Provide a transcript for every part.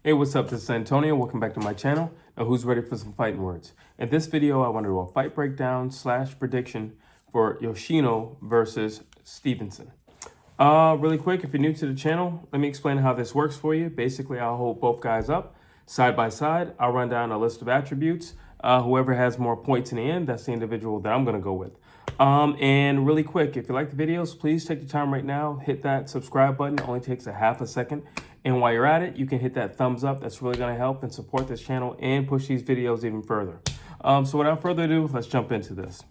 Hey, what's up? This is Antonio. Welcome back to my channel. Now, who's ready for some fighting words? In this video, I want to do a fight breakdown / prediction for Yoshino versus Stevenson. Really quick, if you're new to the channel, let me explain how this works for you. Basically, I'll hold both guys up side by side. I'll run down a list of attributes. Whoever has more points in the end, that's the individual that I'm going to go with. And really quick, if you like the videos, please take the time right now, hit that subscribe button. It only takes a half a second. And while you're at it, you can hit that thumbs up. That's really going to help and support this channel and push these videos even further. So without further ado, let's jump into this.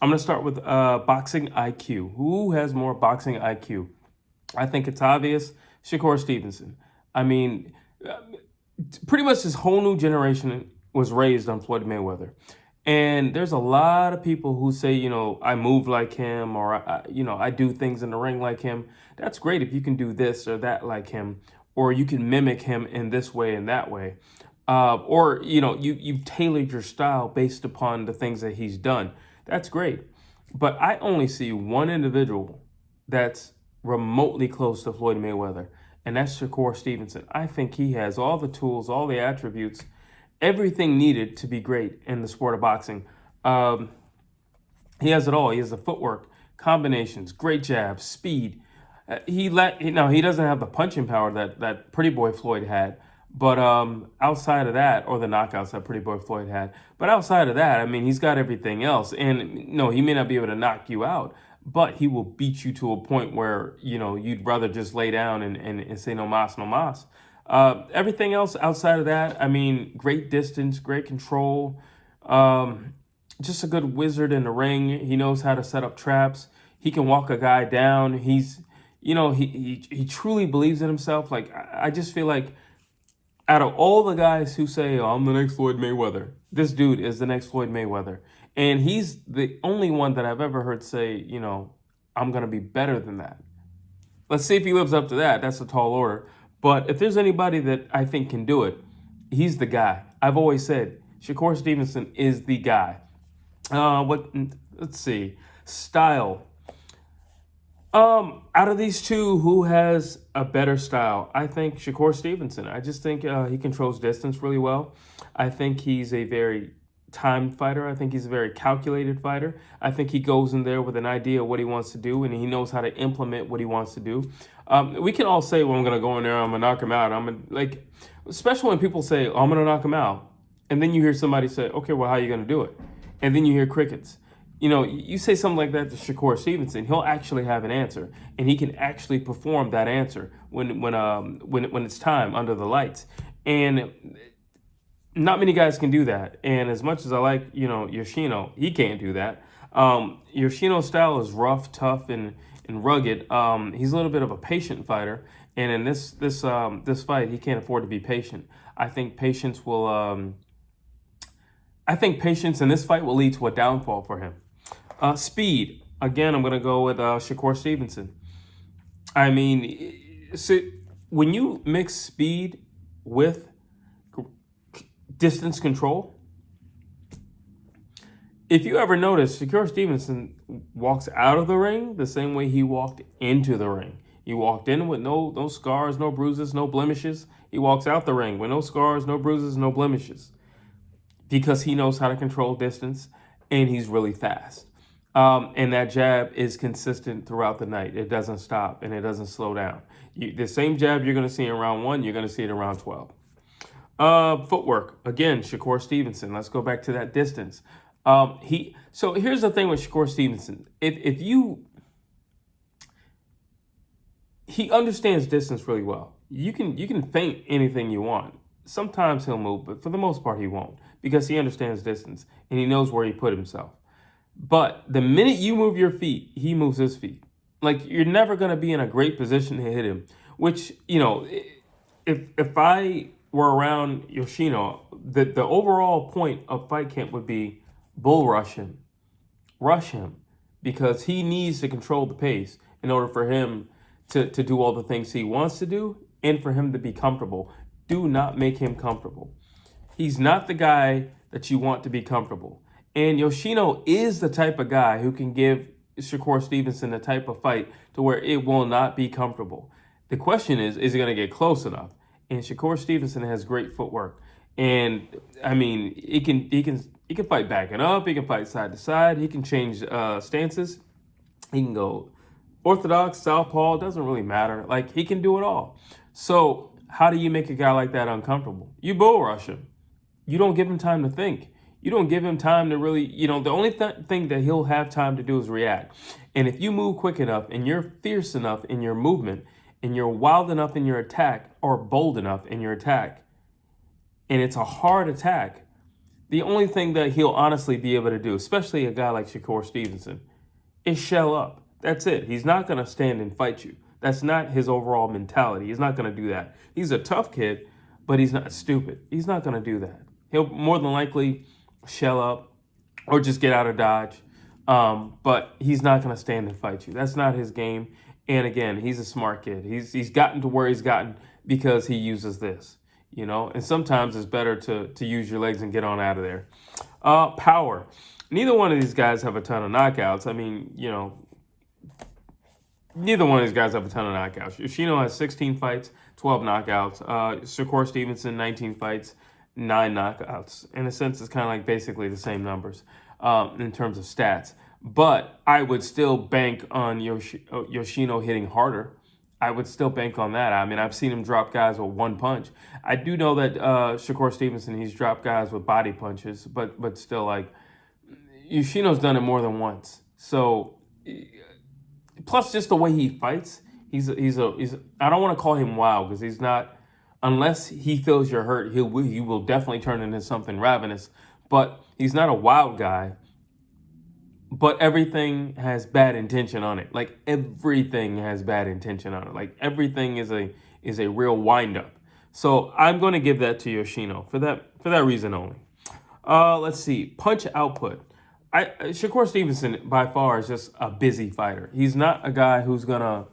I'm going to start with boxing IQ. Who has more boxing IQ? I think it's obvious. Shakur Stevenson. I mean, pretty much this whole new generation was raised on Floyd Mayweather. And there's a lot of people who say, you know, I move like him, or, I do things in the ring like him. That's great if you can do this or that like him, or you can mimic him in this way and that way. Or, you've tailored your style based upon the things that he's done. That's great. But I only see one individual that's remotely close to Floyd Mayweather, and that's Shakur Stevenson. I think he has all the tools, all the attributes, everything needed to be great in the sport of boxing. He has it all. He has the footwork, combinations, great jabs, speed. He doesn't have the punching power that Pretty Boy Floyd had, but outside of that, or the knockouts that Pretty Boy Floyd had, but outside of that, I mean, he's got everything else. And no, he may not be able to knock you out, but he will beat you to a point where, you'd rather just lay down and say no mas, no mas. Everything else outside of that, I mean, great distance, great control, just a good wizard in the ring. He knows how to set up traps. He can walk a guy down. He's, he truly believes in himself. Like, I just feel like out of all the guys who say, oh, I'm the next Floyd Mayweather, this dude is the next Floyd Mayweather. And he's the only one that I've ever heard say, I'm going to be better than that. Let's see if he lives up to that. That's a tall order. But if there's anybody that I think can do it, he's the guy. I've always said Shakur Stevenson is the guy. Let's see. Style. Out of these two, who has a better style? I think Shakur Stevenson. I just think he controls distance really well. I think he's a very timed fighter. I think he's a very calculated fighter. I think he goes in there with an idea of what he wants to do, and he knows how to implement what he wants to do. We can all say, well, I'm going to go in there, I'm going to knock him out. Especially when people say, oh, I'm going to knock him out. And then you hear somebody say, okay, well, how are you going to do it? And then you hear crickets. You say something like that to Shakur Stevenson, he'll actually have an answer, and he can actually perform that answer when it's time under the lights. And not many guys can do that. And as much as I like, Yoshino, he can't do that. Yoshino's style is rough, tough, and rugged. He's a little bit of a patient fighter. And in this fight, he can't afford to be patient. I think patience in this fight will lead to a downfall for him. Speed. Again, I'm going to go with Shakur Stevenson. I mean, when you mix speed with distance control, if you ever notice, Shakur Stevenson walks out of the ring the same way he walked into the ring. He walked in with no scars, no bruises, no blemishes. He walks out the ring with no scars, no bruises, no blemishes, because he knows how to control distance, and he's really fast. And that jab is consistent throughout the night. It doesn't stop, and it doesn't slow down. The same jab you're going to see in round 1, you're going to see it in round 12. Footwork. Again, Shakur Stevenson. Let's go back to that distance. So here's the thing with Shakur Stevenson. He understands distance really well. You can feint anything you want. Sometimes he'll move, but for the most part he won't, because he understands distance and he knows where he put himself. But the minute you move your feet, he moves his feet. Like, you're never going to be in a great position to hit him, which, if I were around Yoshino, the overall point of fight camp would be bull rush him, because he needs to control the pace in order for him to do all the things he wants to do and for him to be comfortable. Do not make him comfortable. He's not the guy that you want to be comfortable. And Yoshino is the type of guy who can give Shakur Stevenson the type of fight to where it will not be comfortable. The question is he going to get close enough? and Shakur Stevenson has great footwork. And I mean, he can fight backing up. He can fight side to side. He can change stances. He can go orthodox, southpaw. Doesn't really matter. Like, he can do it all. So how do you make a guy like that uncomfortable? You bull rush him. You don't give him time to think. You don't give him time to really, the only thing that he'll have time to do is react. And if you move quick enough and you're fierce enough in your movement and you're wild enough in your attack or bold enough in your attack, and it's a hard attack, the only thing that he'll honestly be able to do, especially a guy like Shakur Stevenson, is shell up. That's it. He's not going to stand and fight you. That's not his overall mentality. He's not going to do that. He's a tough kid, but he's not stupid. He's not going to do that. He'll more than likely shell up or just get out of dodge. But he's not going to stand and fight you. That's not his game. And again, he's a smart kid. He's gotten to where he's gotten because he uses this, and sometimes it's better to use your legs and get on out of there. Power. Neither one of these guys have a ton of knockouts. I mean, neither one of these guys have a ton of knockouts. Yoshino has 16 fights, 12 knockouts. Shakur Stevenson, 19 fights, 9 knockouts. In a sense, it's kind of like basically the same numbers in terms of stats. But I would still bank on Yoshino hitting harder. I would still bank on that. I mean, I've seen him drop guys with one punch. I do know that Shakur Stevenson, he's dropped guys with body punches, but still, like, Yoshino's done it more than once. So, plus just the way he fights, he's I don't want to call him wild because he's not. Unless he feels you're hurt, he will definitely turn into something ravenous. But he's not a wild guy. But everything has bad intention on it. Like, everything has bad intention on it. Like, everything is a real wind-up. So I'm going to give that to Yoshino for that reason only. Let's see. Punch output. Shakur Stevenson, by far, is just a busy fighter. He's not a guy who's going to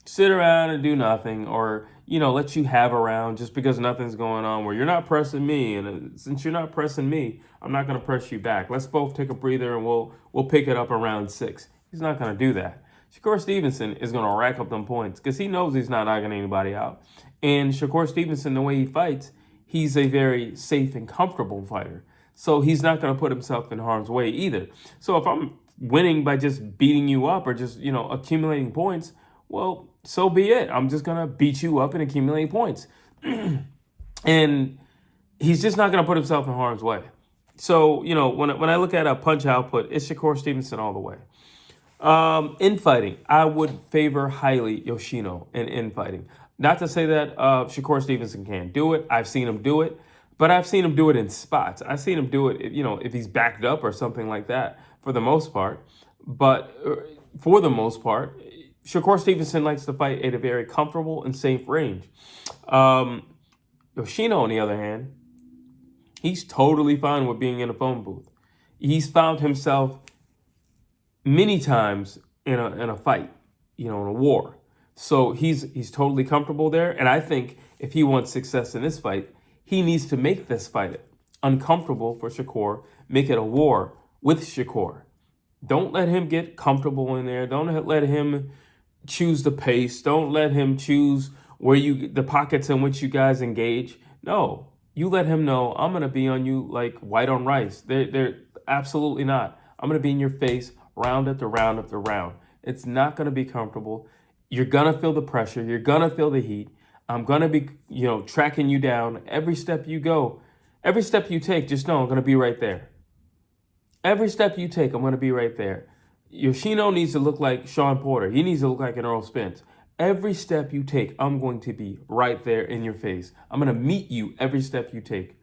sit around and do nothing or, let you have around just because nothing's going on where you're not pressing me. And since you're not pressing me, I'm not going to press you back. Let's both take a breather and we'll pick it up around 6. He's not going to do that. Shakur Stevenson is going to rack up them points because he knows he's not knocking anybody out. And Shakur Stevenson, the way he fights, he's a very safe and comfortable fighter. So he's not going to put himself in harm's way either. So if I'm winning by just beating you up or just, accumulating points, well, so be it. I'm just going to beat you up and accumulate points. And he's just not going to put himself in harm's way. So, when I look at a punch output, it's Shakur Stevenson all the way. In fighting, I would favor highly Yoshino in infighting. Not to say that Shakur Stevenson can't do it. I've seen him do it. But I've seen him do it in spots. I've seen him do it, if he's backed up or something like that, for the most part. But for the most part, Shakur Stevenson likes to fight at a very comfortable and safe range. Yoshino, on the other hand, he's totally fine with being in a phone booth. He's found himself many times in a fight, in a war. So he's totally comfortable there. And I think if he wants success in this fight, he needs to make this fight uncomfortable for Shakur, make it a war with Shakur. Don't let him get comfortable in there. Don't let him choose the pace. Don't let him choose the pockets in which you guys engage. No, you let him know, I'm going to be on you like white on rice. They're absolutely not. I'm going to be in your face round after round after round. It's not going to be comfortable. You're going to feel the pressure. You're going to feel the heat. I'm going to be, tracking you down. Every step you go, every step you take, just know I'm going to be right there. Every step you take, I'm going to be right there. Yoshino needs to look like Sean Porter. He needs to look like an Earl Spence. Every step you take, I'm going to be right there in your face. I'm going to meet you every step you take.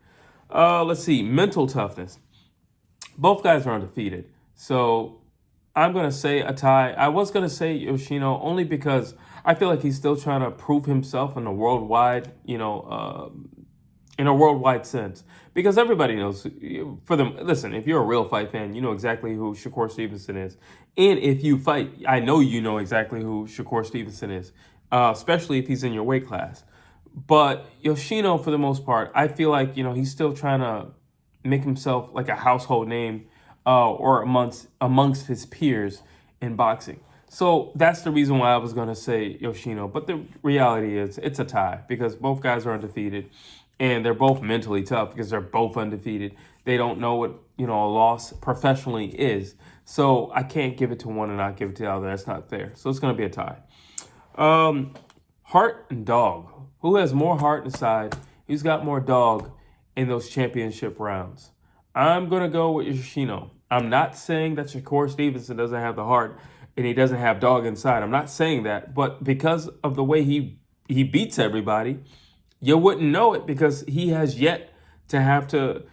Let's see. Mental toughness. Both guys are undefeated. So I'm going to say a tie. I was going to say Yoshino only because I feel like he's still trying to prove himself in a worldwide, in a worldwide sense. Because everybody knows, listen, if you're a real fight fan, you know exactly who Shakur Stevenson is. And if you fight, I know you know exactly who Shakur Stevenson is, especially if he's in your weight class. But Yoshino, for the most part, I feel like, he's still trying to make himself like a household name or amongst his peers in boxing. So that's the reason why I was going to say Yoshino. But the reality is it's a tie because both guys are undefeated and they're both mentally tough because they're both undefeated. They don't know what, a loss professionally is. So I can't give it to one and not give it to the other. That's not fair. So it's going to be a tie. Heart and dog. Who has more heart inside? Who's got more dog in those championship rounds? I'm going to go with Yoshino. I'm not saying that Shakur Stevenson doesn't have the heart and he doesn't have dog inside. I'm not saying that. But because of the way he beats everybody, you wouldn't know it because he has yet to have to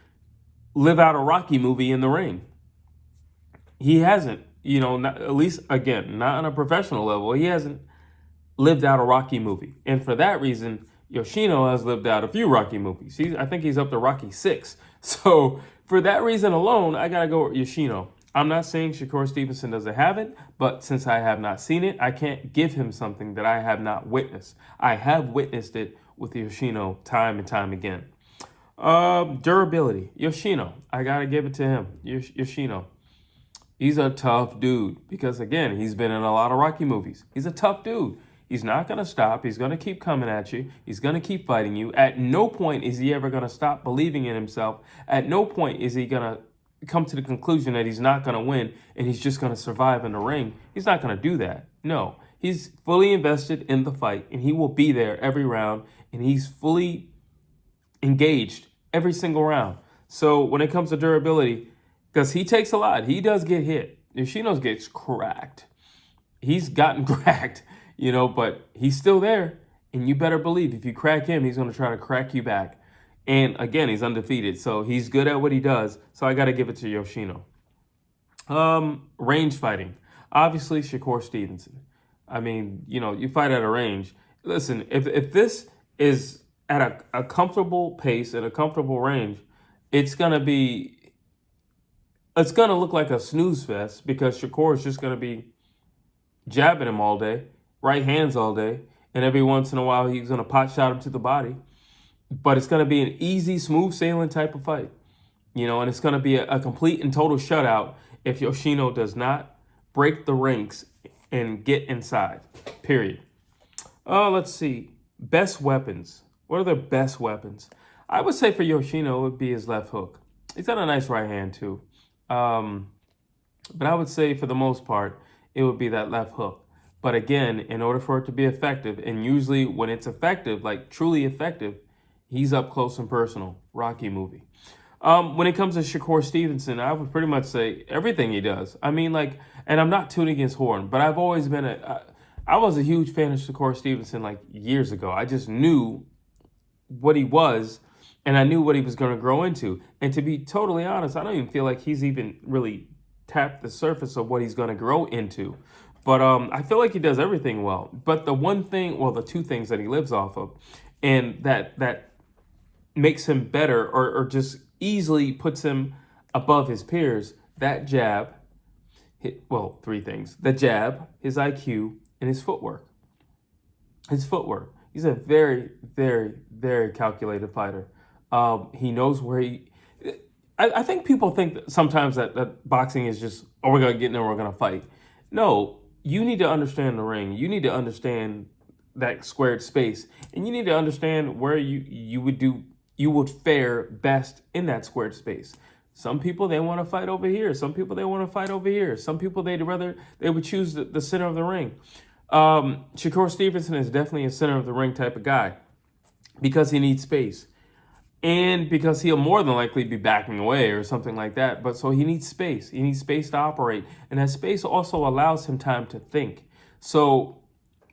live out a Rocky movie in the ring. He hasn't, not, at least, again, not on a professional level. He hasn't lived out a Rocky movie. And for that reason, Yoshino has lived out a few Rocky movies. I think he's up to Rocky 6. So for that reason alone, I got to go with Yoshino. I'm not saying Shakur Stevenson doesn't have it, but since I have not seen it, I can't give him something that I have not witnessed. I have witnessed it with Yoshino time and time again. Durability. Yoshino. I got to give it to him. Yoshino. He's a tough dude because, again, he's been in a lot of Rocky movies. He's a tough dude. He's not going to stop. He's going to keep coming at you. He's going to keep fighting you. At no point is he ever going to stop believing in himself. At no point is he going to come to the conclusion that he's not going to win and he's just going to survive in the ring. He's not going to do that. No, he's fully invested in the fight and he will be there every round and he's fully engaged every single round. So when it comes to durability, because he takes a lot, he does get hit. Yoshino gets cracked. He's gotten cracked, but he's still there. And you better believe if you crack him, he's going to try to crack you back. And again, he's undefeated. So he's good at what he does. So I got to give it to Yoshino. Range fighting. Obviously, Shakur Stevenson. I mean, you fight at a range. Listen, if this is at a comfortable pace, at a comfortable range, it's going to look like a snooze fest because Shakur is just going to be jabbing him all day, right hands all day, and every once in a while he's going to pot shot him to the body. But it's going to be an easy, smooth sailing type of fight, and it's going to be a complete and total shutout if Yoshino does not break the ranks and get inside, period. Let's see. Best weapons. What are their best weapons? I would say for Yoshino, it would be his left hook. He's got a nice right hand, too. But I would say for the most part, it would be that left hook. But again, in order for it to be effective, and usually when it's effective, like truly effective, he's up close and personal. Rocky movie. When it comes to Shakur Stevenson, I would pretty much say everything he does. I mean, and I'm not tuning his horn, but I've always been I was a huge fan of Shakur Stevenson years ago. I just knew what he was, and I knew what he was going to grow into. And to be totally honest, I don't even feel like he's even really tapped the surface of what he's going to grow into. But I feel like he does everything well. But the two things that he lives off of, and that makes him better or just easily puts him above his peers, that jab, three things. The jab, his IQ, and his footwork. He's a very, very, very calculated fighter. He knows where I think people think that sometimes that boxing is just, we're going to get in there, we're going to fight. No, you need to understand the ring. You need to understand that squared space. And you need to understand where you would fare best in that squared space. Some people, they want to fight over here. Some people, they want to fight over here. Some people, they would choose the center of the ring. Shakur Stevenson is definitely a center of the ring type of guy because he needs space. And because he'll more than likely be backing away or something like that. But so he needs space. He needs space to operate. And that space also allows him time to think. So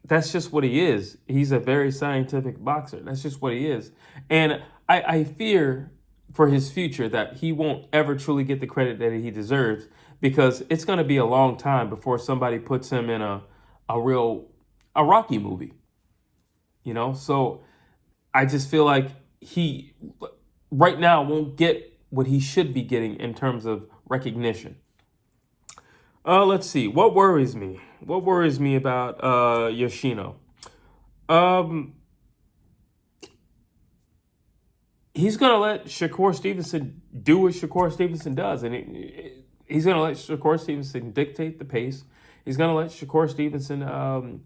that's just what he is. He's a very scientific boxer. That's just what he is. And I fear for his future that he won't ever truly get the credit that he deserves because it's going to be a long time before somebody puts him in a Rocky movie. So I just feel like he right now won't get what he should be getting in terms of recognition. Let's see. What worries me? What worries me about Yoshino? He's going to let Shakur Stevenson do what Shakur Stevenson does. And he's going to let Shakur Stevenson dictate the pace. He's going to let Shakur Stevenson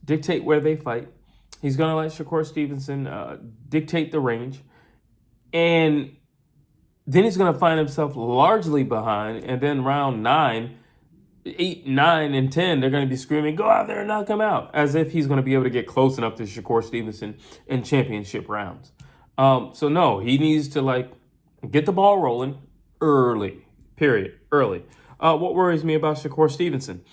dictate where they fight. He's going to let Shakur Stevenson dictate the range. And then he's going to find himself largely behind. And then round 9, 8, 9, and 10, they're going to be screaming, go out there and knock him out, as if he's going to be able to get close enough to Shakur Stevenson in championship rounds. So no, he needs to get the ball rolling early, period, early. What worries me about Shakur Stevenson?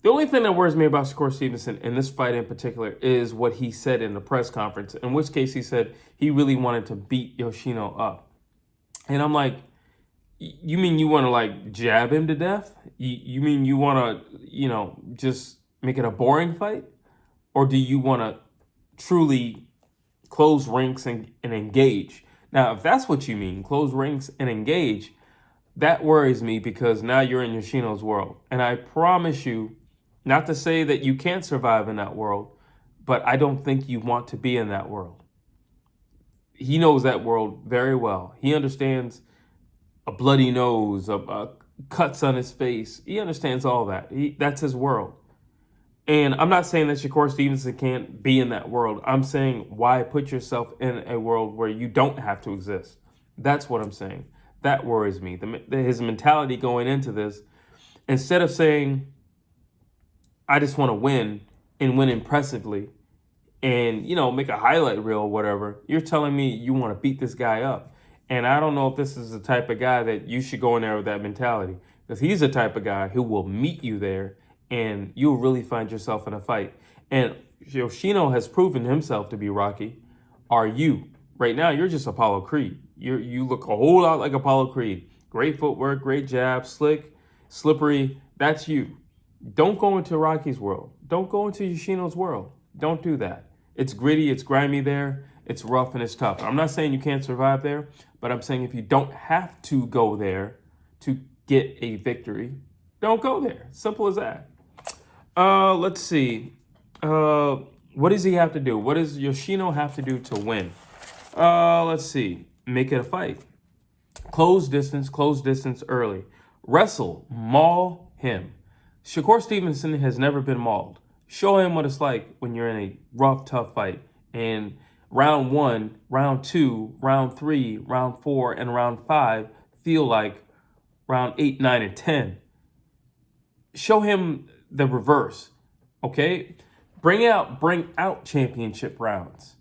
The only thing that worries me about Shakur Stevenson in this fight in particular is what he said in the press conference, in which case he said he really wanted to beat Yoshino up. And I'm like, you mean you want to jab him to death? You mean you want to, just make it a boring fight? Or do you want to truly close ranks and engage? Now, if that's what you mean, close ranks and engage, that worries me because now you're in Yoshino's world. And I promise you, not to say that you can't survive in that world, but I don't think you want to be in that world. He knows that world very well. He understands a bloody nose, cuts on his face. He understands all that. That's his world. And I'm not saying that Shakur Stevenson can't be in that world. I'm saying, why put yourself in a world where you don't have to exist? That's what I'm saying. That worries me. His mentality going into this, instead of saying, I just want to win and win impressively and, make a highlight reel or whatever, you're telling me you want to beat this guy up. And I don't know if this is the type of guy that you should go in there with that mentality, because he's the type of guy who will meet you there and you'll really find yourself in a fight. And Yoshino has proven himself to be Rocky. Are you? Right now, you're just Apollo Creed. You look a whole lot like Apollo Creed. Great footwork, great jab, slick, slippery. That's you. Don't go into Rocky's world. Don't go into Yoshino's world. Don't do that. It's gritty, it's grimy there, it's rough, and it's tough. I'm not saying you can't survive there, but I'm saying if you don't have to go there to get a victory, don't go there. Simple as that. Let's see. What does he have to do? What does Yoshino have to do to win? Let's see. Make it a fight. Close distance early. Wrestle, maul him. Shakur Stevenson has never been mauled. Show him what it's like when you're in a rough, tough fight. And round 1, round 2, round 3, round 4, and round 5 feel like round 8, 9, and 10. Show him the reverse, okay? Bring out championship rounds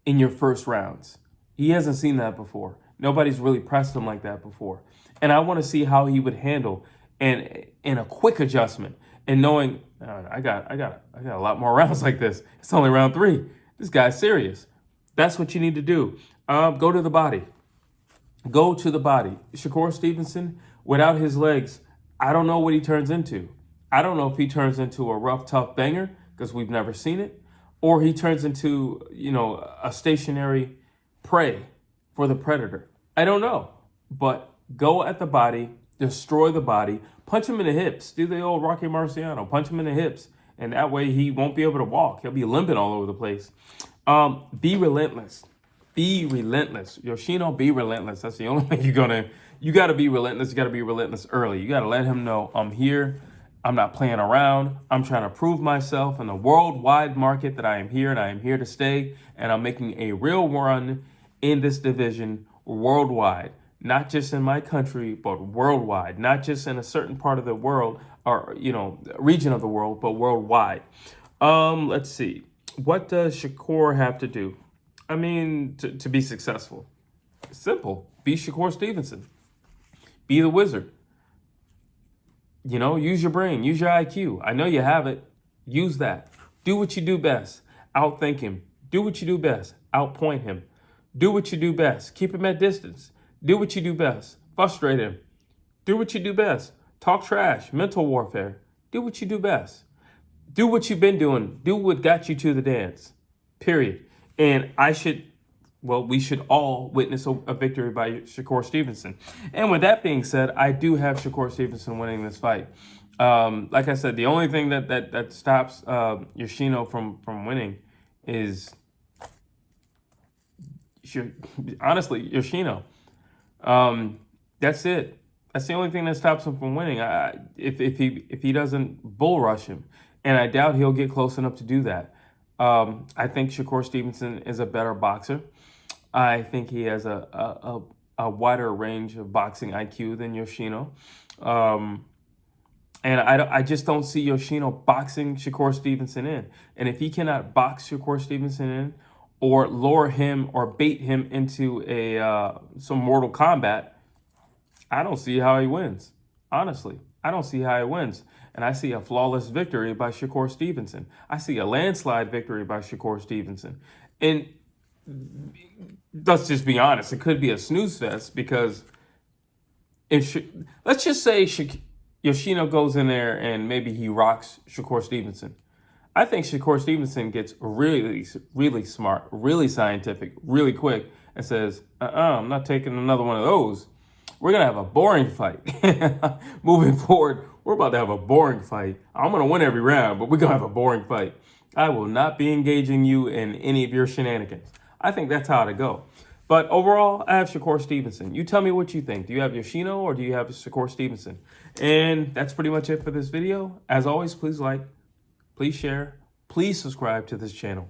in your first rounds. He hasn't seen that before. Nobody's really pressed him like that before. And I want to see how he would handle and in a quick adjustment and knowing I got a lot more rounds like this. It's only round 3. This guy's serious. That's what you need to do. Go to the body. Go to the body. Shakur Stevenson, without his legs, I don't know what he turns into. I don't know if he turns into a rough, tough banger because we've never seen it, or he turns into, a stationary prey for the predator. I don't know. But go at the body, destroy the body, punch him in the hips. Do the old Rocky Marciano, punch him in the hips. And that way he won't be able to walk. He'll be limping all over the place. Be relentless. Be relentless. Yoshino, be relentless. That's the only way you got to be relentless. You got to be relentless early. You got to let him know, I'm here. I'm not playing around. I'm trying to prove myself in the worldwide market that I am here and I am here to stay. And I'm making a real run in this division worldwide. Not just in my country, but worldwide. Not just in a certain part of the world or, region of the world, but worldwide. Let's see. What does Shakur have to do? I mean, to be successful. Simple. Be Shakur Stevenson. Be the wizard. Use your brain. Use your IQ. I know you have it. Use that. Do what you do best. Outthink him. Do what you do best. Outpoint him. Do what you do best. Keep him at distance. Do what you do best. Frustrate him. Do what you do best. Talk trash. Mental warfare. Do what you do best. Do what you've been doing. Do what got you to the dance. Period. And we should all witness a victory by Shakur Stevenson. And with that being said, I do have Shakur Stevenson winning this fight. Like I said, the only thing that stops Yoshino from winning is, honestly, Yoshino. That's it. That's the only thing that stops him from winning. If he doesn't bull rush him, and I doubt he'll get close enough to do that. I think Shakur Stevenson is a better boxer. I think he has a wider range of boxing IQ than Yoshino. And I just don't see Yoshino boxing Shakur Stevenson in. And if he cannot box Shakur Stevenson in, or lure him or bait him into some Mortal Kombat, I don't see how he wins. Honestly, I don't see how he wins. And I see a flawless victory by Shakur Stevenson. I see a landslide victory by Shakur Stevenson. And let's just be honest, it could be a snooze fest because let's just say Yoshino goes in there and maybe he rocks Shakur Stevenson. I think Shakur Stevenson gets really, really smart, really scientific, really quick, and says, I'm not taking another one of those. We're going to have a boring fight. Moving forward, we're about to have a boring fight. I'm going to win every round, but we're going to have a boring fight. I will not be engaging you in any of your shenanigans. I think that's how to go. But overall, I have Shakur Stevenson. You tell me what you think. Do you have Yoshino or do you have Shakur Stevenson? And that's pretty much it for this video. As always, please like, please share, please subscribe to this channel.